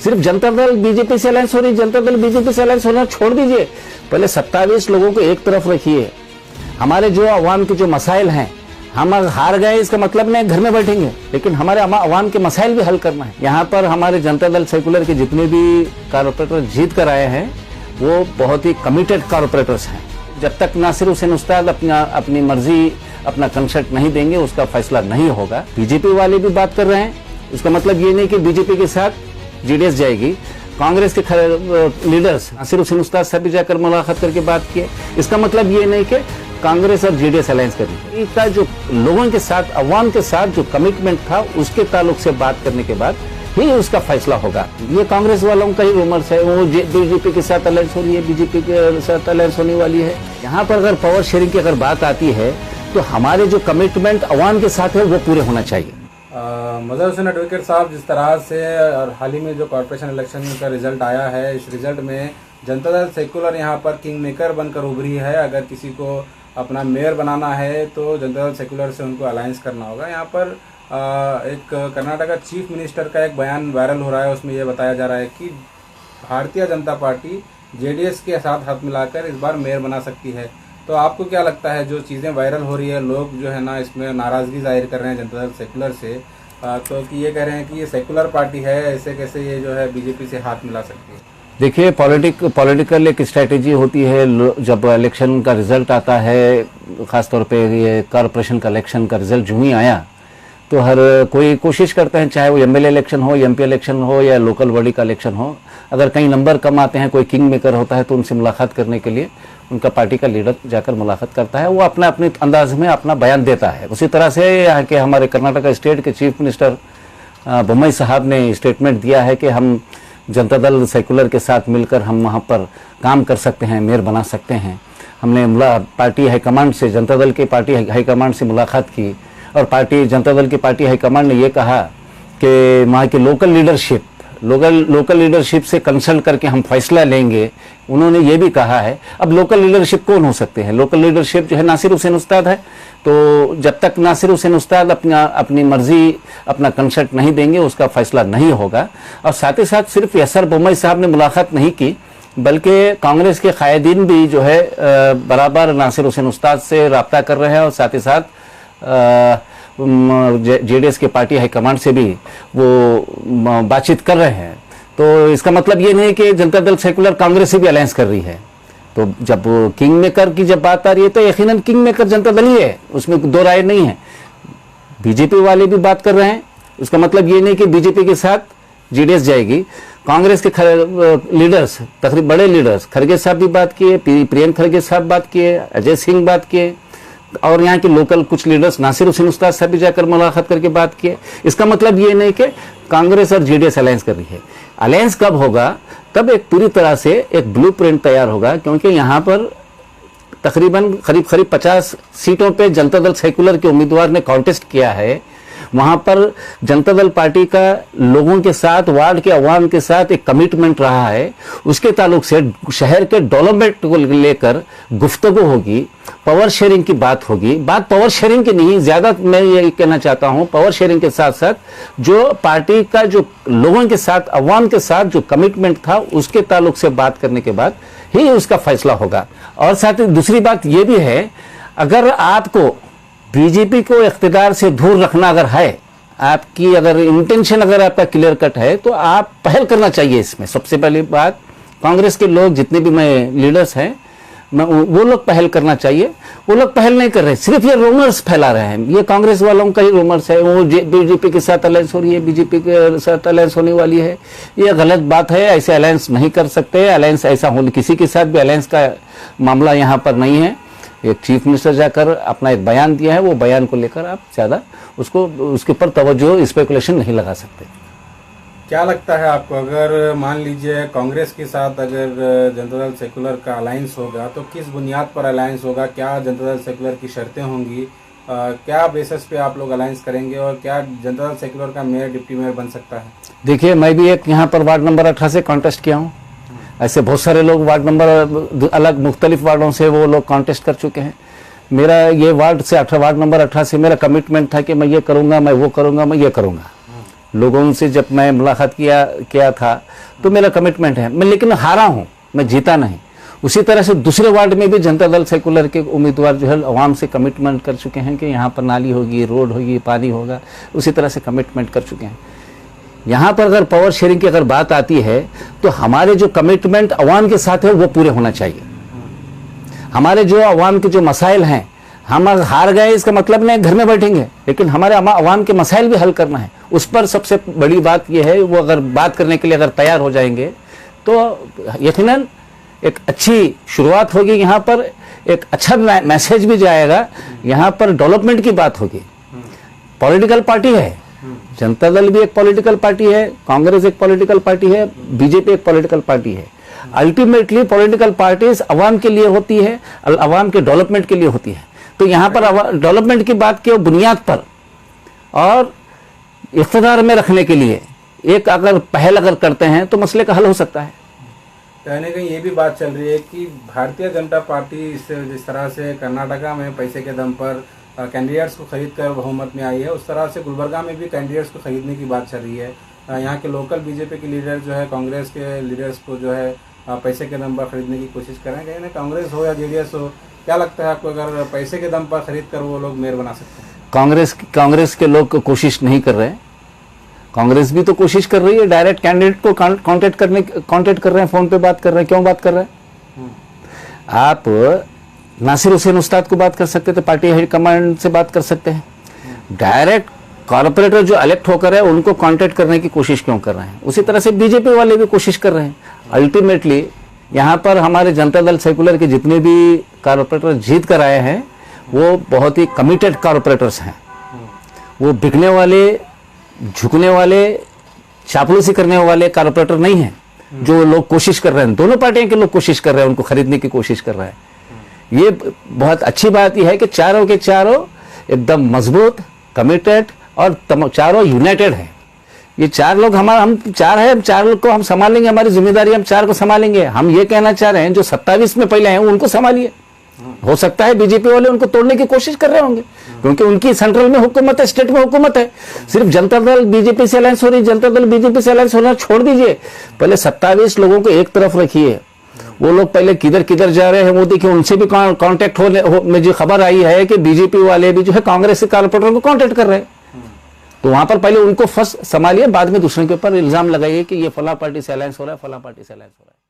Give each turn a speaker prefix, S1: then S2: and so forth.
S1: सिर्फ जनता दल बीजेपी से अलायंस हो रही, जनता दल बीजेपी से अलायंस होना छोड़ दीजिए, पहले 27 लोगों को एक तरफ रखिए। हमारे जो अवाम के जो मसाइल हैं, हम हार गए इसका मतलब नहीं घर में बैठेंगे, लेकिन हमारे अवाम के मसाइल भी हल करना है। यहाँ पर हमारे जनता दल सेकुलर के जितने भी कारपोरेटर जीत कर आए हैं वो बहुत ही कमिटेड कारपोरेटर्स हैं। जब तक नासिर हुसैन उस्ताद अपनी मर्जी अपना कंसर्ट नहीं देंगे उसका फैसला नहीं होगा। बीजेपी वाले भी बात कर रहे हैं, इसका मतलब ये नहीं कि बीजेपी के साथ जेडीएस जाएगी। कांग्रेस के लीडर्स नासिर हुसैन उस्ताद से भी जाकर मुलाकात करके बात किए, इसका मतलब ये नहीं कि कांग्रेस और जेडीएस अलायंस करेगी। इसका जो लोगों के साथ अवाम के साथ जो कमिटमेंट था उसके ताल्लुक से बात करने के बाद ही उसका फैसला होगा। ये कांग्रेस वालों का ही रूमर्स है, वो बीजेपी के साथ अलायंस हो रही है, बीजेपी के साथ अलायंस होने वाली है। यहाँ पर अगर पावर शेयरिंग की अगर बात आती है तो हमारे जो कमिटमेंट अवाम के साथ है वो पूरे होना चाहिए।
S2: मजहर हुसैन एडवोकेट साहब, जिस तरह से और हाल ही में जो कॉर्पोरेशन इलेक्शन का रिजल्ट आया है, इस रिजल्ट में जनता दल सेकुलर यहाँ पर किंग मेकर बनकर उभरी है। अगर किसी को अपना मेयर बनाना है तो जनता दल सेकुलर से उनको अलायंस करना होगा। यहाँ पर एक कर्नाटका चीफ मिनिस्टर का एक बयान वायरल हो रहा है, उसमें यह बताया जा रहा है कि भारतीय जनता पार्टी जेडीएस के साथ हाथ मिलाकर इस बार मेयर बना सकती है। तो आपको क्या लगता है, जो चीज़ें वायरल हो रही है, लोग जो है ना इसमें नाराज़गी जाहिर कर रहे हैं जनता दल सेकुलर से, तो कि ये कह रहे हैं कि ये सेकुलर पार्टी है, ऐसे कैसे ये जो है बीजेपी से हाथ मिला सकती है?
S1: देखिए, पॉलिटिकल एक स्ट्रैटेजी होती है। जब इलेक्शन का रिजल्ट आता है, खासतौर पे ये कॉर्पोरेशन का इलेक्शन का रिजल्ट जो ही आया तो हर कोई कोशिश करते हैं, चाहे वो एमएलए इलेक्शन हो, एमपी इलेक्शन हो या लोकल बॉडी का इलेक्शन हो, अगर कहीं नंबर कम आते हैं, कोई किंग मेकर होता है तो उनसे मुलाकात करने के लिए उनका पार्टी का लीडर जाकर मुलाकात करता है, वो अपने अंदाज में अपना बयान देता है। उसी तरह से यहाँ के हमारे कर्नाटका स्टेट के चीफ मिनिस्टर बोम्मई साहब ने स्टेटमेंट दिया है कि हम जनता दल सेकुलर के साथ मिलकर हम वहाँ पर काम कर सकते हैं, मेयर बना सकते हैं। हमने पार्टी हाईकमांड से, जनता दल की पार्टी हाईकमांड से मुलाकात की और जनता दल की पार्टी हाईकमांड ने ये कहा कि वहाँ की लोकल लीडरशिप से कंसल्ट करके हम फैसला लेंगे। उन्होंने ये भी कहा है, अब लोकल लीडरशिप कौन हो सकते हैं? लोकल लीडरशिप जो है नासिर हुसैन उस्ताद है, तो जब तक नासिर हुसैन उस्ताद अपनी मर्जी अपना कंसर्ट नहीं देंगे उसका फैसला नहीं होगा। और साथ ही साथ सिर्फ एसआर बोम्मई साहब ने मुलाकात नहीं की, बल्कि कांग्रेस के कायदीन भी जो है बराबर नासिर हुसैन उस्ताद से रब्ता कर रहे हैं और साथ ही साथ जेडीएस के पार्टी हाईकमांड से भी वो बातचीत कर रहे हैं। तो इसका मतलब ये नहीं कि जनता दल सेकुलर कांग्रेस से भी अलायंस कर रही है। तो जब किंग मेकर की जब बात आ रही है तो यकीनन किंग मेकर जनता दल ही है, उसमें दो राय नहीं है। बीजेपी वाले भी बात कर रहे हैं, उसका मतलब ये नहीं कि बीजेपी के साथ जेडीएस जाएगी। कांग्रेस के लीडर्स, तकरीबन बड़े लीडर्स, खरगे साहब भी बात किए, प्रियंक खरगे साहब बात किए, अजय सिंह बात किए और यहाँ के लोकल कुछ लीडर्स नासिर हुसैन उस्ताद साहब भी जाकर मुलाकात करके बात किए। इसका मतलब ये नहीं कि कांग्रेस और जेडीएस अलायंस कर रही है। अलायंस कब होगा? तब एक पूरी तरह से एक ब्लूप्रिंट तैयार होगा, क्योंकि यहाँ पर तकरीबन करीब 50 सीटों पे जनता दल सेकुलर के उम्मीदवार ने कॉन्टेस्ट किया है। वहां पर जनता दल पार्टी का लोगों के साथ, वार्ड के अवाम के साथ एक कमिटमेंट रहा है। उसके ताल्लुक से शहर के डेवलपमेंट को लेकर गुफ्तगू होगी, पावर शेयरिंग की बात होगी। बात पावर शेयरिंग की नहीं, ज्यादा मैं ये कहना चाहता हूं, पावर शेयरिंग के साथ साथ जो पार्टी का जो लोगों के साथ, अवाम के साथ जो कमिटमेंट था उसके ताल्लुक से बात करने के बाद ही उसका फैसला होगा। और साथ ही दूसरी बात यह भी है, अगर आपको बीजेपी को इख्तिदार से दूर रखना अगर है, आपकी अगर इंटेंशन अगर आपका क्लियर कट है, तो आप पहल करना चाहिए इसमें। सबसे पहली बात, कांग्रेस के लोग जितने भी लीडर्स हैं, वो लोग पहल करना चाहिए। वो लोग पहल नहीं कर रहे, सिर्फ ये रूमर्स फैला रहे हैं। ये कांग्रेस वालों का ही रूमर्स है, वो बीजेपी के साथ अलायंस हो रही है, बीजेपी के साथ अलायंस होने वाली है। ये गलत बात है, ऐसे अलायंस नहीं कर सकते। अलायंस ऐसा होने, किसी के साथ भी अलायंस का मामला यहाँ पर नहीं है। एक चीफ मिनिस्टर जाकर अपना एक बयान दिया है, वो बयान को लेकर आप ज़्यादा उसके ऊपर तवज्जो, स्पेकुलेशन नहीं लगा सकते।
S2: क्या लगता है आपको, अगर मान लीजिए कांग्रेस के साथ अगर जनता दल सेकुलर का अलायंस होगा तो किस बुनियाद पर अलायंस होगा? क्या जनता दल सेकुलर की शर्तें होंगी? क्या बेसिस पे आप लोग अलायंस करेंगे और क्या जनता दल सेकुलर का मेयर, डिप्टी मेयर बन सकता है?
S1: देखिए, मैं भी एक यहाँ पर वार्ड नंबर 18 से कॉन्टेस्ट किया हूँ। ऐसे बहुत सारे लोग वार्ड नंबर अलग मुख्तलिफ वार्डों से वो लोग कॉन्टेस्ट कर चुके हैं। मेरा ये वार्ड नंबर 18 से मेरा कमिटमेंट था कि मैं ये करूँगा, मैं वो करूँगा, मैं ये करूँगा। लोगों से जब मैं मुलाकात किया था तो मेरा कमिटमेंट है, मैं लेकिन हारा हूँ, मैं जीता नहीं। उसी तरह से दूसरे वार्ड में भी जनता दल सेकुलर के उम्मीदवार जो है आवाम से कमिटमेंट कर चुके हैं कि यहाँ पर नाली होगी, रोड होगी, पानी होगा, उसी तरह से कमिटमेंट कर चुके हैं। यहाँ पर अगर पावर शेयरिंग की अगर बात आती है तो हमारे जो कमिटमेंट अवाम के साथ है वो पूरे होना चाहिए। हमारे जो अवाम के जो मसाइल हैं, हम अगर हार गए इसका मतलब नहीं घर में बैठेंगे, लेकिन हमारे अवाम के मसाइल भी हल करना है। उस पर सबसे बड़ी बात यह है, वो अगर बात करने के लिए अगर तैयार हो जाएंगे तो यकीनन एक अच्छी शुरुआत होगी, यहाँ पर एक अच्छा मैसेज भी जाएगा, यहाँ पर डेवलपमेंट की बात होगी। पॉलिटिकल पार्टी है, जनता दल भी एक पॉलिटिकल पार्टी है, कांग्रेस एक पॉलिटिकल पार्टी है, बीजेपी एक पॉलिटिकल पार्टी है। अल्टीमेटली पॉलिटिकल पार्टीज अवाम के लिए होती है, अवाम के डेवलपमेंट के लिए होती है। तो यहाँ पर डेवलपमेंट की बात की बुनियाद पर और इख्तिदार में रखने के लिए एक अगर पहल अगर करते हैं तो मसले का हल हो सकता है।
S2: कहीं ना कहीं ये भी बात चल रही है कि भारतीय जनता पार्टी जिस तरह से कर्नाटका में पैसे के दम पर कैंडिडेट्स को खरीद कर बहुमत में आई है, उस तरह से गुलबर्गा में भी कैंडिडेट्स को खरीदने की बात चल रही है। यहाँ के लोकल बीजेपी के लीडर जो है कांग्रेस के लीडर्स को जो है पैसे के दम पर खरीदने की कोशिश कर रहे हैं। कहीं ना कांग्रेस हो या जेडीएस हो, क्या लगता है आपको, अगर पैसे के दम पर खरीद कर वो लोग मेयर बना सकते हैं?
S1: कांग्रेस के लोग कोशिश नहीं कर रहे हैं। कांग्रेस भी तो कोशिश कर रही है, डायरेक्ट कैंडिडेट को कांटेक्ट कर रहे हैं, फोन पे बात कर रहे हैं। क्यों बात कर रहे हैं? आप नासिर हुसैन उस्ताद को बात कर सकते थे, पार्टी हाईकमांड से बात कर सकते हैं। डायरेक्ट कॉर्पोरेटर जो इलेक्ट होकर है उनको कांटेक्ट करने की कोशिश क्यों कर रहे हैं? उसी तरह से बीजेपी वाले भी कोशिश कर रहे हैं। अल्टीमेटली यहाँ पर हमारे जनता दल सेकुलर के जितने भी कॉर्पोरेटर जीत कर आए हैं वो बहुत ही कमिटेड कॉर्पोरेटर्स हैं। वो बिकने वाले, झुकने वाले, चापलूसी करने वाले कॉर्पोरेटर नहीं हैं। जो लोग कोशिश कर रहे हैं, दोनों पार्टियों के लोग कोशिश कर रहे हैं, उनको खरीदने की कोशिश कर रहे हैं। ये बहुत अच्छी बात यह है कि चारों के चारों एकदम मजबूत, कमिटेड और चारों यूनाइटेड हैं। ये चार लोग हम चार हैं, हम चार लोग को हम संभालेंगे, हमारी जिम्मेदारी, हम चार को संभालेंगे। हम ये कहना चाह रहे हैं जो 27 में पहले हैं उनको संभालिए। हो सकता है बीजेपी वाले उनको तोड़ने की कोशिश कर रहे होंगे, क्योंकि उनकी सेंट्रल में हुकूमत है, स्टेट में हुकूमत है। सिर्फ जनता दल बीजेपी से अलायंस हो रही, जनता दल बीजेपी से अलायंस होना छोड़ दीजिए। पहले 27 लोगों को एक तरफ रखिए। वो लोग पहले किधर किधर जा रहे हैं वो देखिए। उनसे भी कांटेक्ट में जो खबर आई है कि बीजेपी वाले भी जो है कांग्रेस के कॉर्पोरेटर को कांटेक्ट कर रहे हैं। तो वहां पर पहले उनको फर्स्ट संभालिए, बाद में दूसरे के ऊपर इल्जाम लगाइए कि ये फला पार्टी से अलायंस हो रहा है, फला पार्टी से अलायंस हो रहा है।